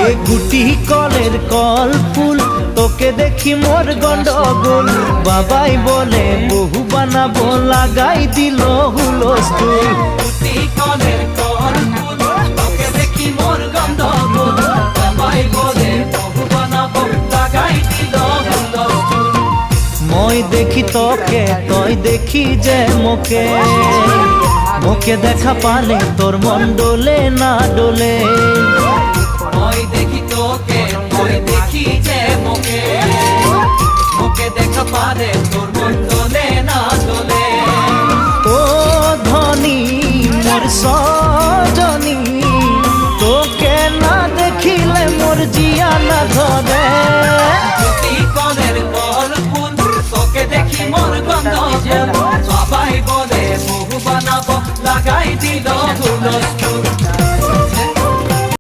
এ গুটি কলের কল ফুল তোকে দেখি মোর গন্ডগোল বাবাই বলে বহু বানাবো লাগাই দিল হুলস্থুল গুটি কলের কল ফুল তোকে দেখি মোর গন্ডগোল বাবাই বলে বহু বানাবো লাগাই দিল হুলস্থুল মই দেখি তোকে তই দেখি যে মোকে মোকে দেখা পালে তোর মন ডোলে না ডোলে মই দেখি তোকে মই দেখি যে মোকে মোকে দেখা পারে তোর মন দোলে না দোলে ও ধনী মোর সজনী তোকে না দেখিলে মোর জিয়া না ধরে গুটি কলের কল ফুল তোকে দেখি মোর গন্ধ বাবাই বলে বহু বানাবো লাগাই দিল হুলস্থুল